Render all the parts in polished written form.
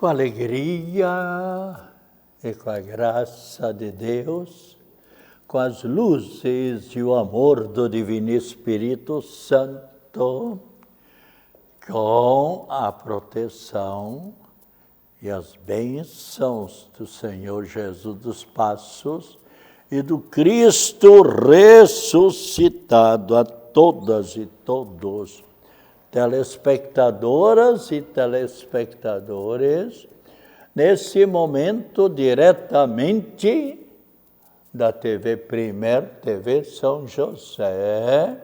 Com alegria e com a graça de Deus, com as luzes e o amor do Divino Espírito Santo, com a proteção e as bênçãos do Senhor Jesus dos Passos e do Cristo ressuscitado, a todas e todos, telespectadoras e telespectadores, nesse momento diretamente da TV Primer, TV São José,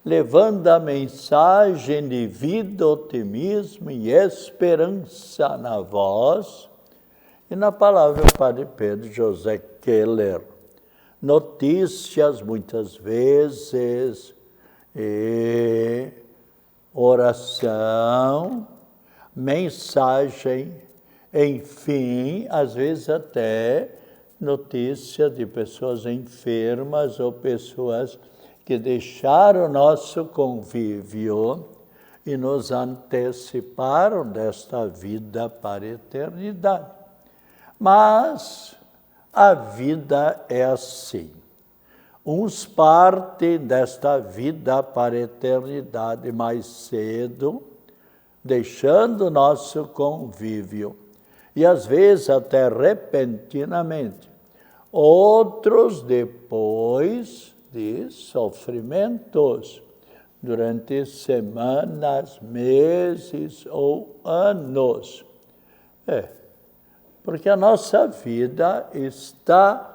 levando a mensagem de vida, otimismo e esperança na voz e na palavra do Padre Pedro José Keller. Notícias muitas vezes e oração, mensagem, enfim, às vezes até notícia de pessoas enfermas ou pessoas que deixaram nosso convívio e nos anteciparam desta vida para a eternidade. Mas a vida é assim. Uns partem desta vida para a eternidade mais cedo, deixando nosso convívio, e às vezes até repentinamente. Outros depois de sofrimentos, durante semanas, meses ou anos. Porque a nossa vida está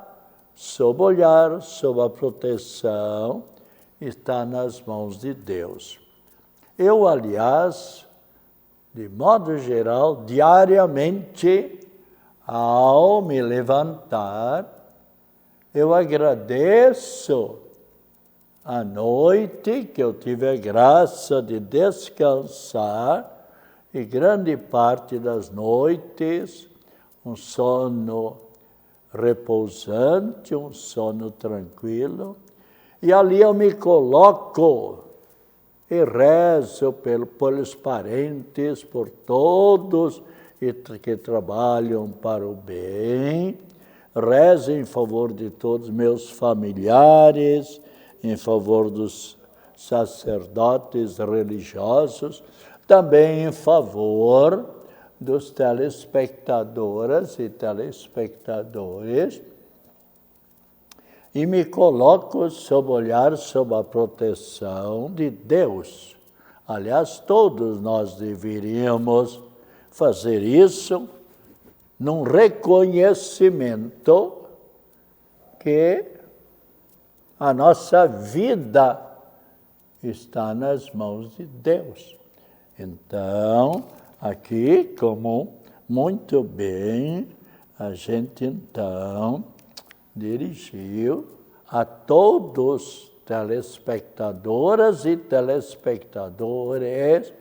sob o olhar, sob a proteção, está nas mãos de Deus. Eu, aliás, de modo geral, diariamente, ao me levantar, eu agradeço a noite que eu tive a graça de descansar, e grande parte das noites, um sono repousante, um sono tranquilo, e ali eu me coloco e rezo pelos parentes, por todos que trabalham para o bem, rezo em favor de todos meus familiares, em favor dos sacerdotes religiosos, também em favor dos telespectadoras e telespectadores, e me coloco sob o olhar, sob a proteção de Deus. Aliás, todos nós deveríamos fazer isso num reconhecimento que a nossa vida está nas mãos de Deus. Então, aqui, como muito bem, a gente então dirigiu a todos, telespectadoras e telespectadores,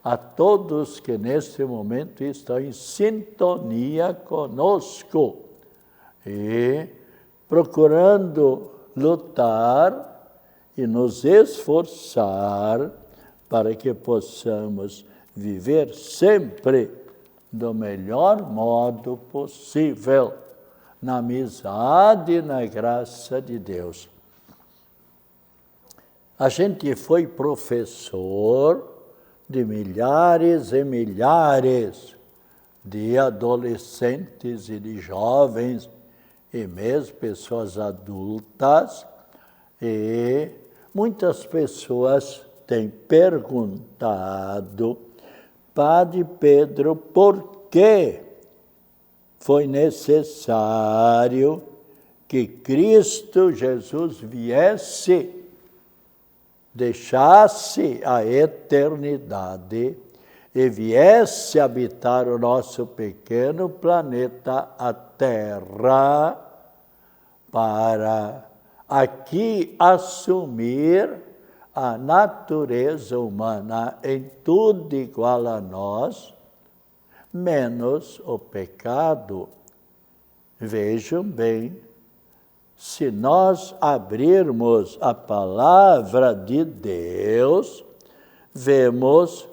a todos que nesse momento estão em sintonia conosco e procurando lutar e nos esforçar para que possamos viver sempre do melhor modo possível, na amizade e na graça de Deus. A gente foi professor de milhares e milhares de adolescentes e de jovens, e mesmo pessoas adultas, e muitas pessoas têm perguntado: Padre Pedro, por que foi necessário que Cristo Jesus viesse, deixasse a eternidade e viesse habitar o nosso pequeno planeta, a Terra, para aqui assumir a natureza humana em tudo igual a nós, menos o pecado. Vejam bem, se nós abrirmos a palavra de Deus, vemos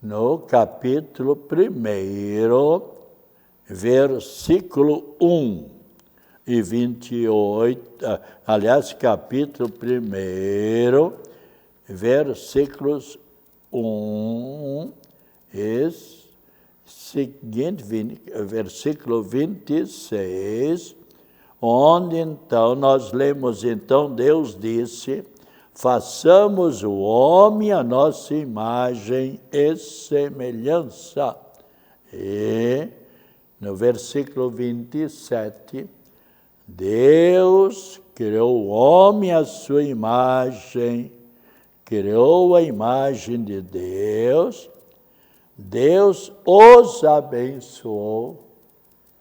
no capítulo 1, versículo 1 e 28, capítulo 1, versículos 1 e seguinte, versículo 26, onde então nós lemos, então Deus disse, façamos o homem à nossa imagem e semelhança. E no versículo 27, Deus criou o homem à sua imagem, criou a imagem de Deus, Deus os abençoou,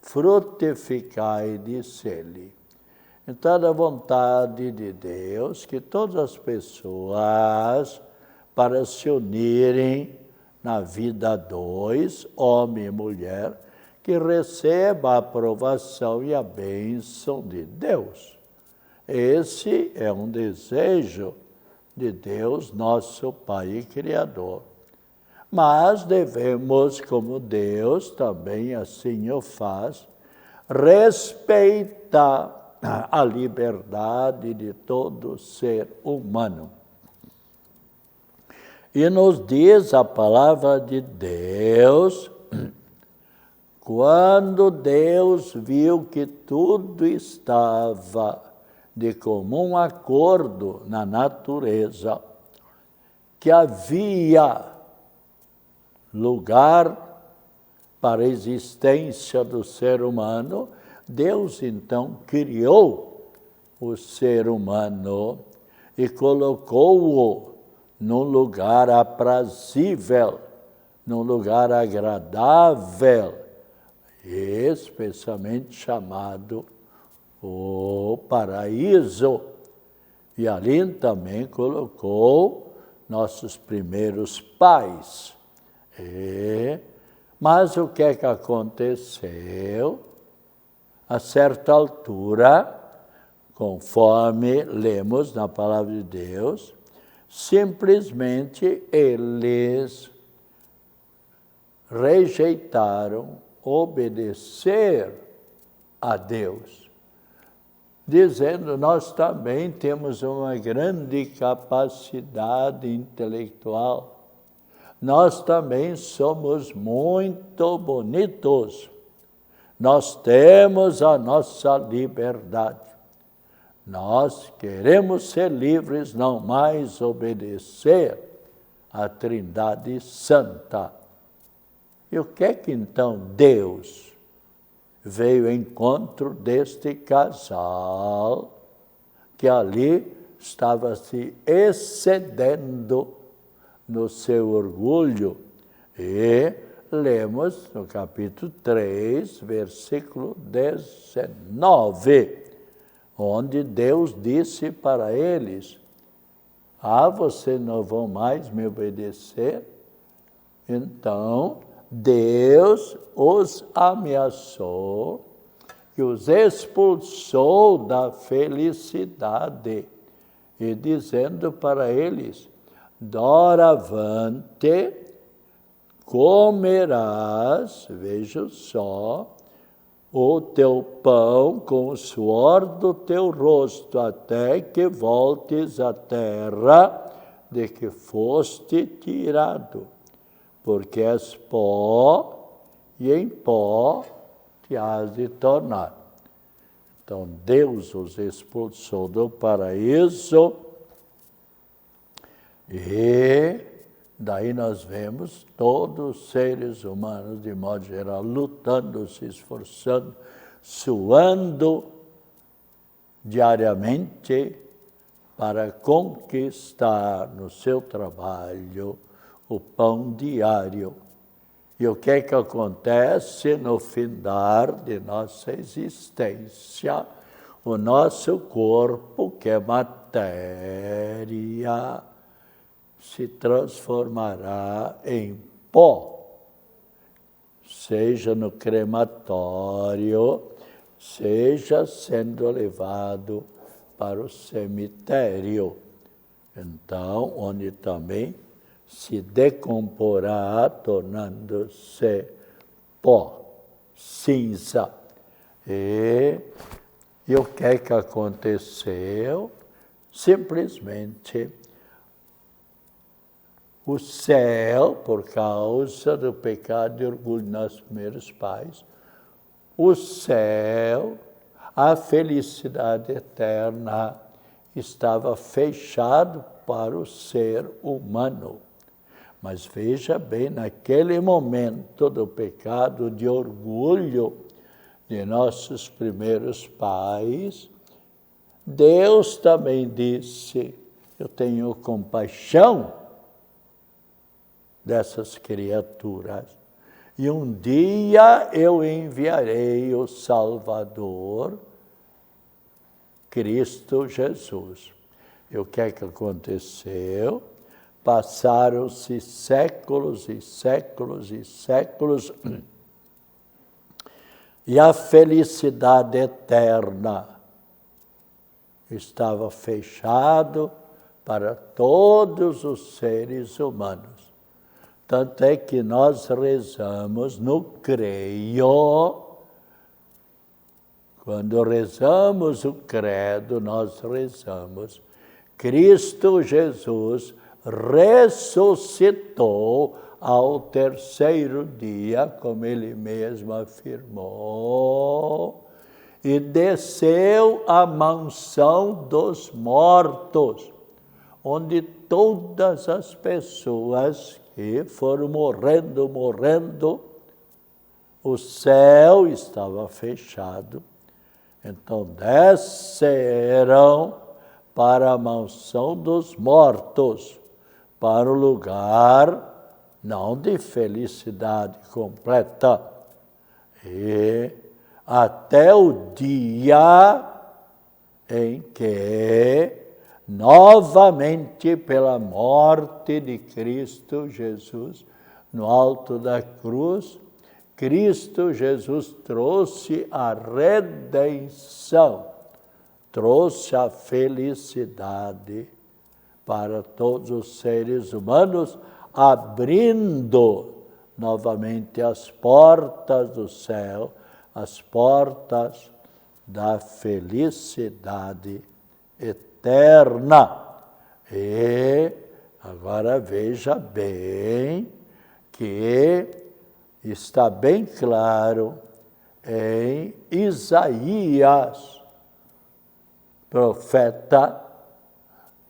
frutificai, disse-lhe. Então, é a vontade de Deus que todas as pessoas, para se unirem na vida a dois, homem e mulher, que receba a aprovação e a bênção de Deus. Esse é um desejo de Deus, nosso Pai e Criador. Mas devemos, como Deus também assim o faz, respeitar a liberdade de todo ser humano. E nos diz a palavra de Deus, quando Deus viu que tudo estava de comum acordo na natureza, que havia lugar para a existência do ser humano, Deus então criou o ser humano e colocou-o num lugar aprazível, num lugar agradável, especialmente chamado o paraíso. E ali também colocou nossos primeiros pais. Mas o que é que aconteceu? A certa altura, conforme lemos na palavra de Deus, simplesmente eles rejeitaram obedecer a Deus, dizendo, nós também temos uma grande capacidade intelectual, nós também somos muito bonitos, nós temos a nossa liberdade, nós queremos ser livres, não mais obedecer à Trindade Santa. E o que é que então Deus veio ao encontro deste casal que ali estava se excedendo no seu orgulho? E lemos no capítulo 3, versículo 19, onde Deus disse para eles, vocês não vão mais me obedecer? Então, Deus os ameaçou e os expulsou da felicidade, e dizendo para eles, doravante comerás, veja só, o teu pão com o suor do teu rosto, até que voltes à terra de que foste tirado, porque és pó, e em pó te has de tornar. Então, Deus os expulsou do paraíso, e daí nós vemos todos os seres humanos, de modo geral, lutando, se esforçando, suando diariamente para conquistar no seu trabalho o pão diário. E o que é que acontece no findar de nossa existência? O nosso corpo, que é matéria, se transformará em pó, seja no crematório, seja sendo levado para o cemitério. Então, onde também se decomporá, tornando-se pó, cinza. E o que aconteceu? Simplesmente o céu, por causa do pecado de orgulho dos nossos primeiros pais, o céu, a felicidade eterna, estava fechado para o ser humano. Mas veja bem, naquele momento do pecado de orgulho de nossos primeiros pais, Deus também disse: eu tenho compaixão dessas criaturas, e um dia eu enviarei o Salvador, Cristo Jesus. E o que aconteceu? Passaram-se séculos e séculos e séculos, e a felicidade eterna estava fechado para todos os seres humanos. Tanto é que nós rezamos no creio. Quando rezamos o credo, nós rezamos: Cristo Jesus ressuscitou ao terceiro dia, como ele mesmo afirmou, e desceu à mansão dos mortos, onde todas as pessoas que foram morrendo, o céu estava fechado. Então desceram para a mansão dos mortos, para o lugar não de felicidade completa, e até o dia em que, novamente pela morte de Cristo Jesus, no alto da cruz, Cristo Jesus trouxe a redenção, trouxe a felicidade para todos os seres humanos, abrindo novamente as portas do céu, as portas da felicidade eterna. E agora veja bem que está bem claro em Isaías, profeta,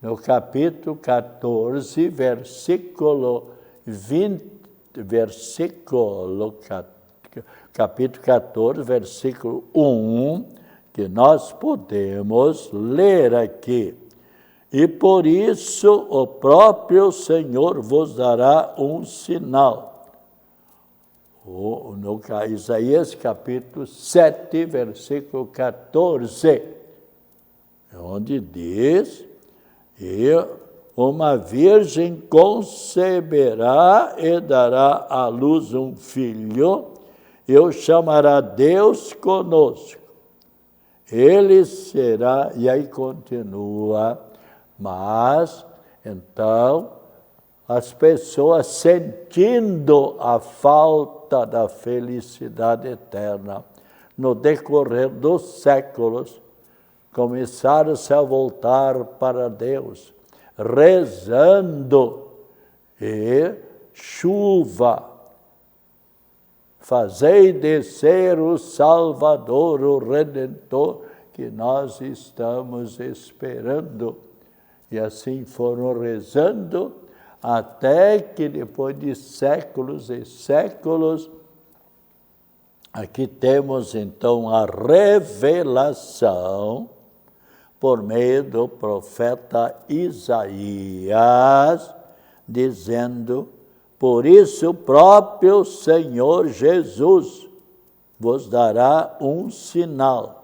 no capítulo 14, capítulo 14, versículo 1, que nós podemos ler aqui. E por isso o próprio Senhor vos dará um sinal. No Isaías capítulo 7, versículo 14, onde diz: e uma virgem conceberá e dará à luz um filho, e o chamará Deus conosco. Ele será, e aí continua, mas então as pessoas sentindo a falta da felicidade eterna no decorrer dos séculos, começaram-se a voltar para Deus, rezando, e chuva, fazei descer o Salvador, o Redentor, que nós estamos esperando. E assim foram rezando, até que depois de séculos e séculos, aqui temos então a revelação, por meio do profeta Isaías, dizendo: por isso o próprio Senhor Jesus vos dará um sinal.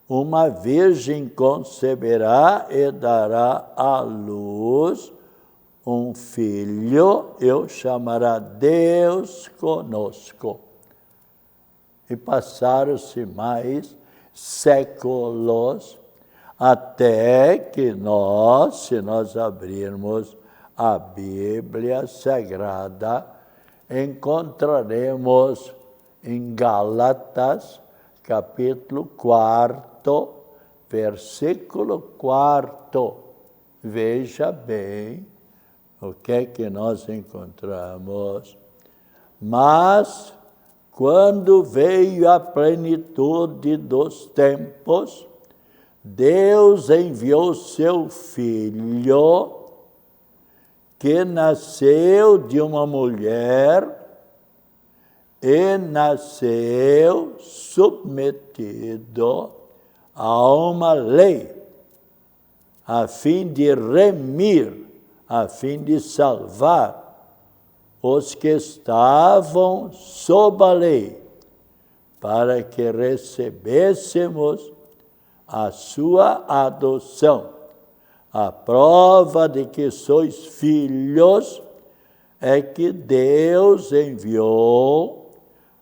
Uma virgem conceberá e dará à luz um filho, e o chamará Deus conosco. E passaram-se mais séculos, até que nós, se nós abrirmos a Bíblia Sagrada, encontraremos em Gálatas, capítulo 4, versículo 4. Veja bem o que é que nós encontramos. Mas, quando veio a plenitude dos tempos, Deus enviou seu Filho, que nasceu de uma mulher e nasceu submetido a uma lei, a fim de remir, a fim de salvar os que estavam sob a lei, para que recebêssemos a sua adoção. A prova de que sois filhos é que Deus enviou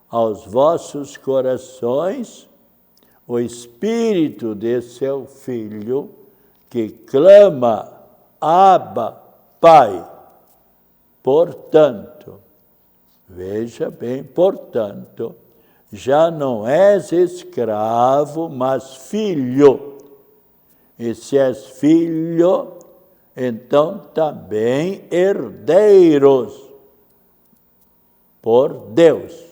aos vossos corações o Espírito de seu Filho, que clama, Abba, Pai. Portanto, veja bem, portanto, já não és escravo, mas filho. E se és filho, então também herdeiros por Deus.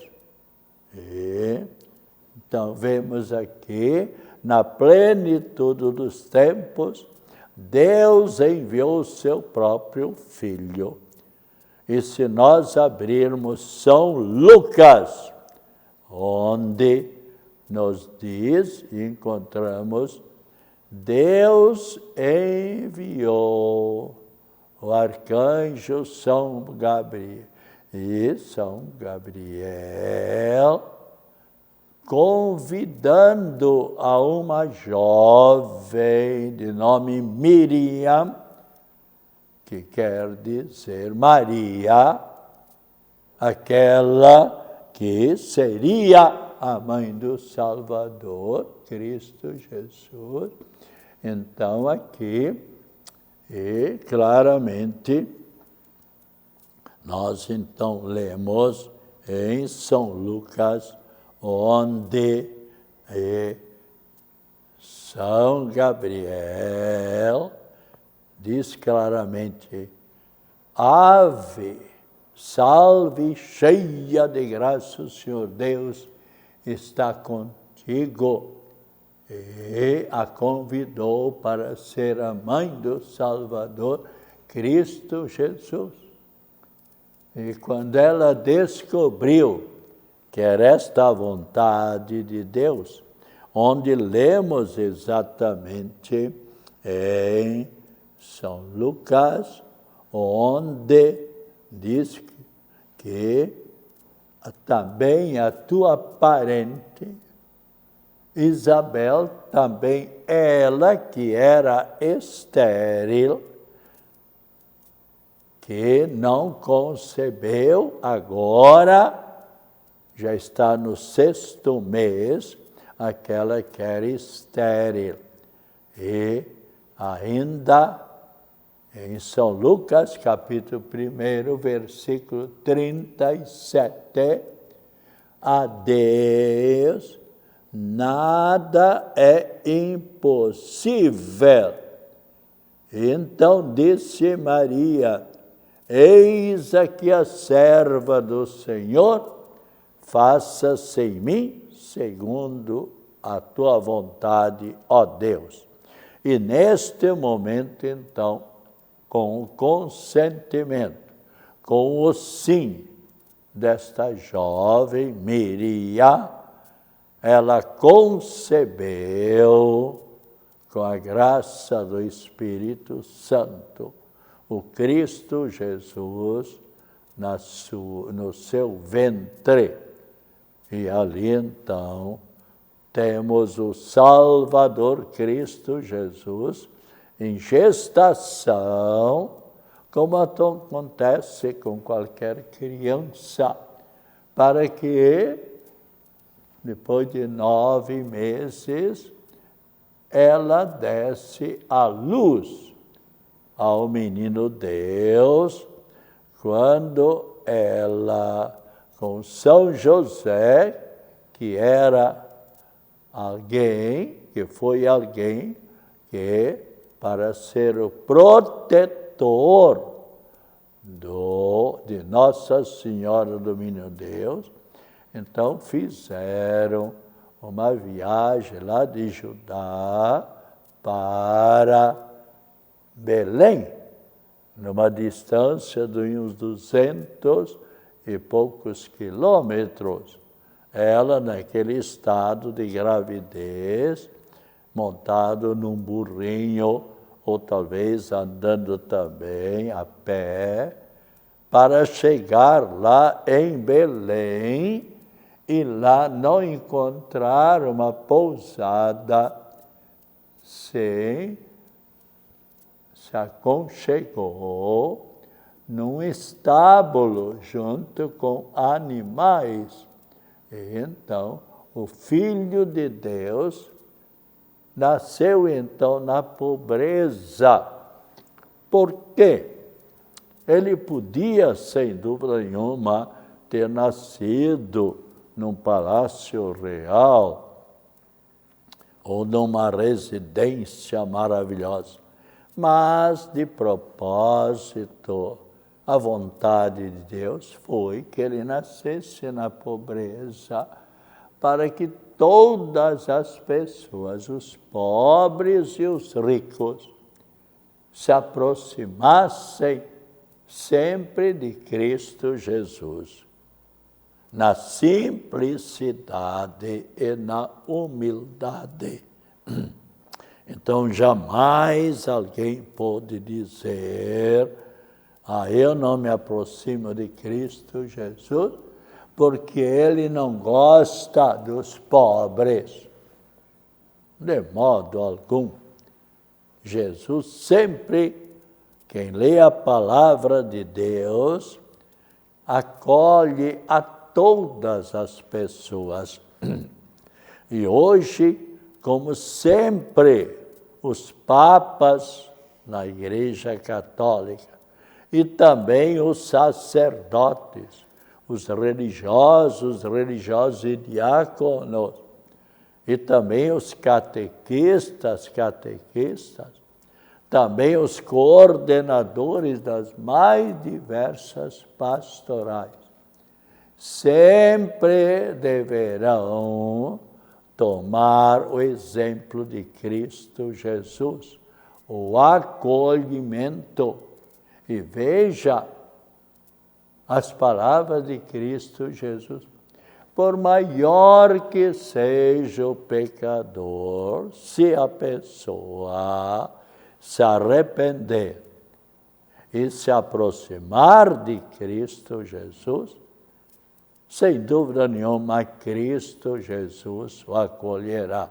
Então, vemos aqui, na plenitude dos tempos, Deus enviou o seu próprio Filho. E se nós abrirmos São Lucas, onde nos diz, encontramos, Deus enviou o arcanjo São Gabriel, e São Gabriel, convidando a uma jovem de nome Miriam, que quer dizer Maria, aquela que seria a mãe do Salvador, Cristo Jesus. Então, aqui, e claramente, nós então lemos em São Lucas, onde São Gabriel diz claramente: Ave, salve, cheia de graça, o Senhor Deus está contigo. E a convidou para ser a mãe do Salvador, Cristo Jesus. E quando ela descobriu que era esta a vontade de Deus, onde lemos exatamente em São Lucas, onde diz que também a tua parente, Isabel, também ela que era estéril, que não concebeu, agora já está no 6º mês, aquela que era estéril. E ainda em São Lucas, capítulo 1, versículo 37, a Deus nada é impossível. Então disse Maria: eis aqui a serva do Senhor, faça-se em mim segundo a tua vontade, ó Deus. E neste momento, então, com o consentimento, com o sim desta jovem Miriam, ela concebeu, com a graça do Espírito Santo, o Cristo Jesus no seu ventre. E ali, então, temos o Salvador Cristo Jesus em gestação, como acontece com qualquer criança, para que, depois de 9 meses, ela desse à luz ao menino Deus, quando ela, com São José, que era alguém, que foi alguém que, para ser o protetor de Nossa Senhora do Menino Deus, então fizeram uma viagem lá de Judá para Belém, numa distância de uns 200 e poucos quilômetros. Ela, naquele estado de gravidez, montado num burrinho, ou talvez andando também a pé, para chegar lá em Belém e lá não encontrar uma pousada, se aconchegou num estábulo junto com animais. E então, o Filho de Deus nasceu então na pobreza. Por quê? Ele podia, sem dúvida nenhuma, ter nascido num palácio real ou numa residência maravilhosa. Mas, de propósito, a vontade de Deus foi que ele nascesse na pobreza, para que todas as pessoas, os pobres e os ricos, se aproximassem sempre de Cristo Jesus, na simplicidade e na humildade. Então, jamais alguém pode dizer: eu não me aproximo de Cristo Jesus, porque ele não gosta dos pobres. De modo algum. Jesus sempre, quem lê a palavra de Deus, acolhe a todas as pessoas. E hoje, como sempre, os papas na Igreja Católica e também os sacerdotes, os religiosos e diáconos, e também os catequistas, também os coordenadores das mais diversas pastorais, sempre deverão tomar o exemplo de Cristo Jesus, o acolhimento. E veja as palavras de Cristo Jesus: por maior que seja o pecador, se a pessoa se arrepender e se aproximar de Cristo Jesus, sem dúvida nenhuma, Cristo Jesus o acolherá.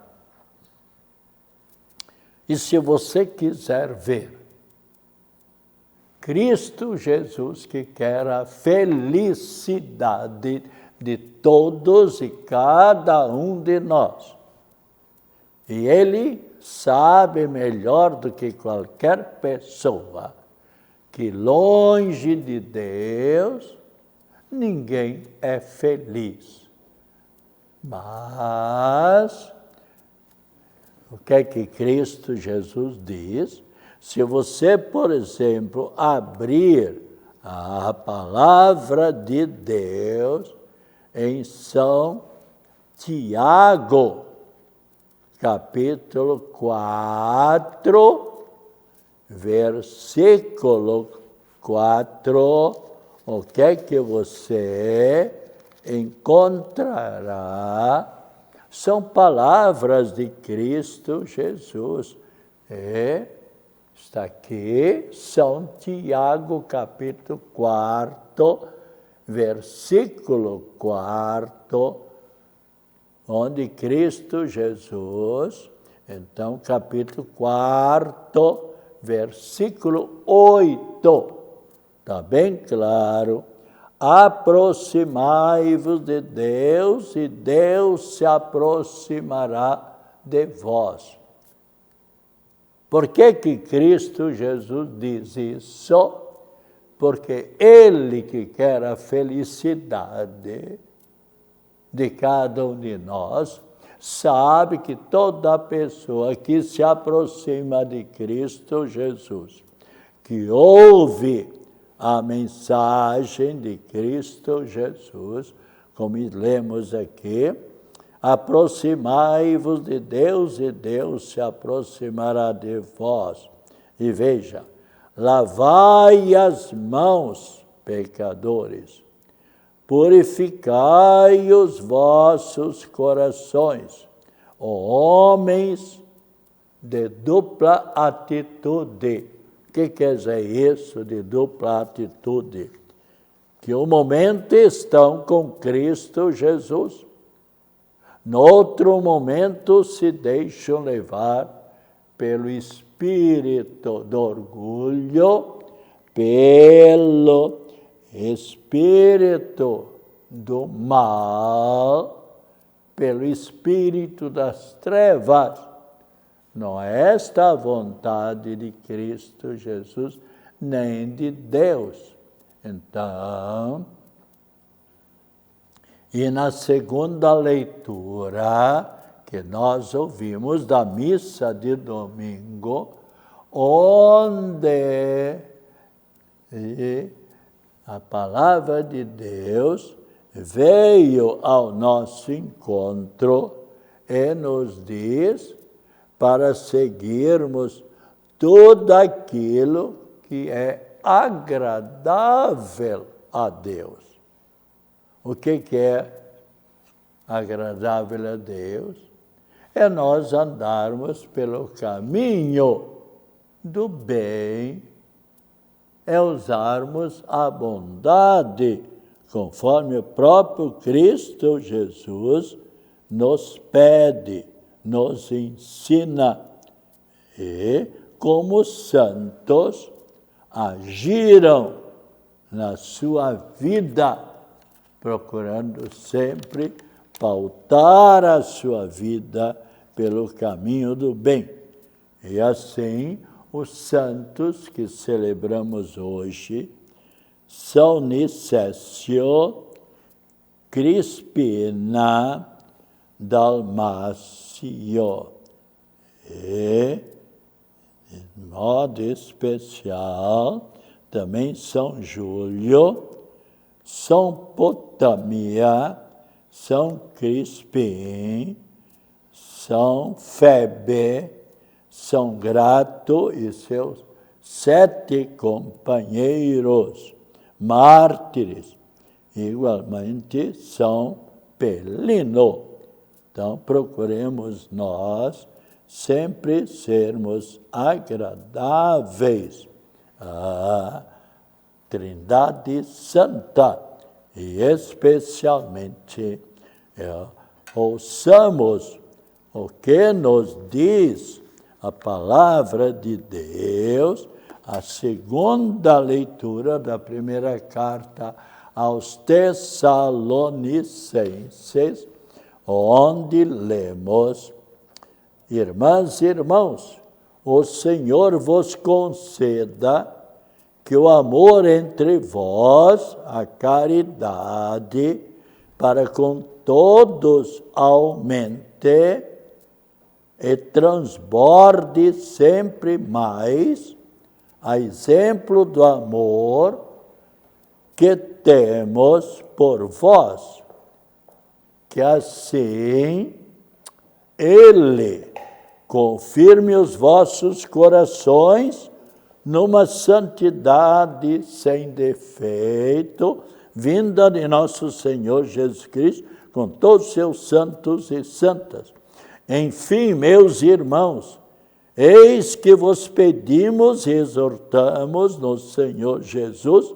E se você quiser ver Cristo Jesus, que quer a felicidade de todos e cada um de nós, e Ele sabe melhor do que qualquer pessoa que longe de Deus ninguém é feliz. Mas o que é que Cristo Jesus diz? Se você, por exemplo, abrir a palavra de Deus em São Tiago, capítulo 4, versículo 4, o que é que você encontrará? São palavras de Cristo Jesus. Está aqui, São Tiago, capítulo 4, versículo 4, onde Cristo Jesus, então, capítulo 4, versículo 8, está bem claro: aproximai-vos de Deus e Deus se aproximará de vós. Por que Cristo Jesus diz isso? Porque Ele que quer a felicidade de cada um de nós, sabe que toda pessoa que se aproxima de Cristo Jesus, que ouve a mensagem de Cristo Jesus, como lemos aqui, aproximai-vos de Deus e Deus se aproximará de vós. E veja, lavai as mãos, pecadores, purificai os vossos corações, homens de dupla atitude. O que quer dizer isso de dupla atitude? Que um momento estão com Cristo Jesus, no outro momento se deixam levar pelo espírito do orgulho, pelo espírito do mal, pelo espírito das trevas. Não é esta a vontade de Cristo Jesus, nem de Deus. Então, e na segunda leitura que nós ouvimos da missa de domingo, onde a palavra de Deus veio ao nosso encontro e nos diz para seguirmos tudo aquilo que é agradável a Deus. O que é agradável a Deus? É nós andarmos pelo caminho do bem, é usarmos a bondade, conforme o próprio Cristo Jesus nos pede, nos ensina. E como os santos agiram na sua vida, procurando sempre pautar a sua vida pelo caminho do bem. E assim, os santos que celebramos hoje são Nicésio, Crispina, Dalmácio e, de modo especial, também São Júlio, São Potâmia, São Crispim, São Febe, São Grato e seus 7 companheiros mártires, igualmente São Pelino. Então, procuremos nós sempre sermos agradáveis à Trindade Santa e especialmente ouçamos o que nos diz a palavra de Deus, a segunda leitura da primeira carta aos Tessalonicenses, onde lemos: Irmãs e irmãos, o Senhor vos conceda que o amor entre vós, a caridade, para com todos aumente e transborde sempre mais, a exemplo do amor que temos por vós, que assim Ele confirme os vossos corações numa santidade sem defeito, vinda de nosso Senhor Jesus Cristo, com todos os seus santos e santas. Enfim, meus irmãos, eis que vos pedimos e exortamos no Senhor Jesus,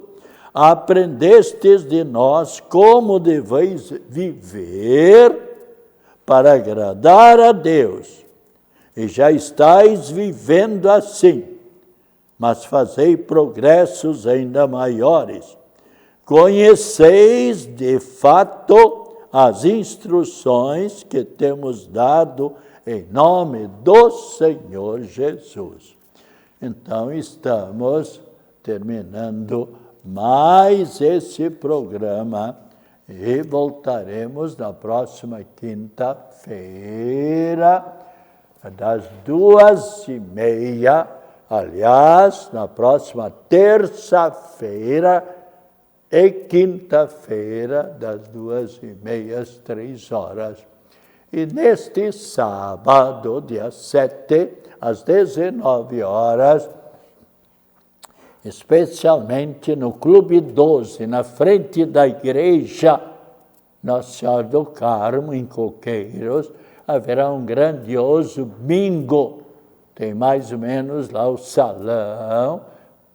aprendestes de nós como deveis viver para agradar a Deus, e já estáis vivendo assim, mas fazei progressos ainda maiores. Conheceis, de fato, as instruções que temos dado em nome do Senhor Jesus. Então, estamos terminando mais esse programa e voltaremos na próxima quinta-feira, das 2h30. Aliás, na próxima terça-feira e quinta-feira, das 2h30 às 3h. E neste sábado, dia 7, às 19h, especialmente no Clube 12, na frente da igreja Nossa Senhora do Carmo, em Coqueiros, haverá um grandioso bingo. Tem mais ou menos lá o salão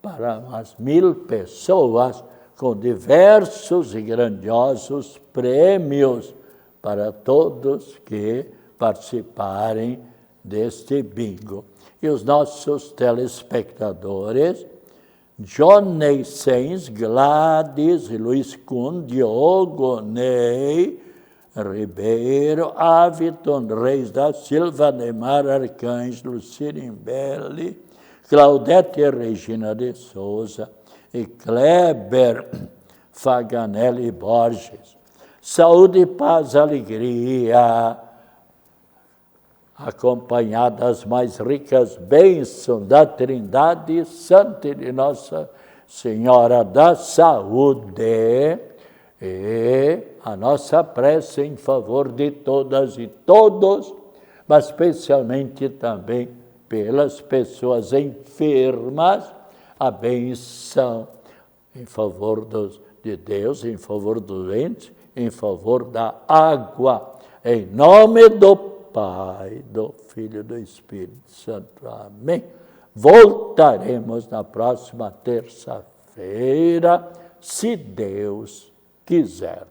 para umas 1000 pessoas, com diversos e grandiosos prêmios para todos que participarem deste bingo. E os nossos telespectadores, John Neissens, Gladys, Luiz Kuhn, Diogo Ney, Ribeiro, Aviton Reis da Silva, Neymar Arcanjo, Sirimbelli, Claudete Regina de Souza e Kleber Faganelli Borges. Saúde, paz, alegria, acompanhada das mais ricas bênçãos da Trindade Santa e de Nossa Senhora da Saúde, e a nossa prece em favor de todas e todos, mas especialmente também pelas pessoas enfermas, a bênção em favor de Deus, em favor dos doentes, em favor da água, em nome do Pai, do Filho e do Espírito Santo. Amém. Voltaremos na próxima terça-feira, se Deus quiser.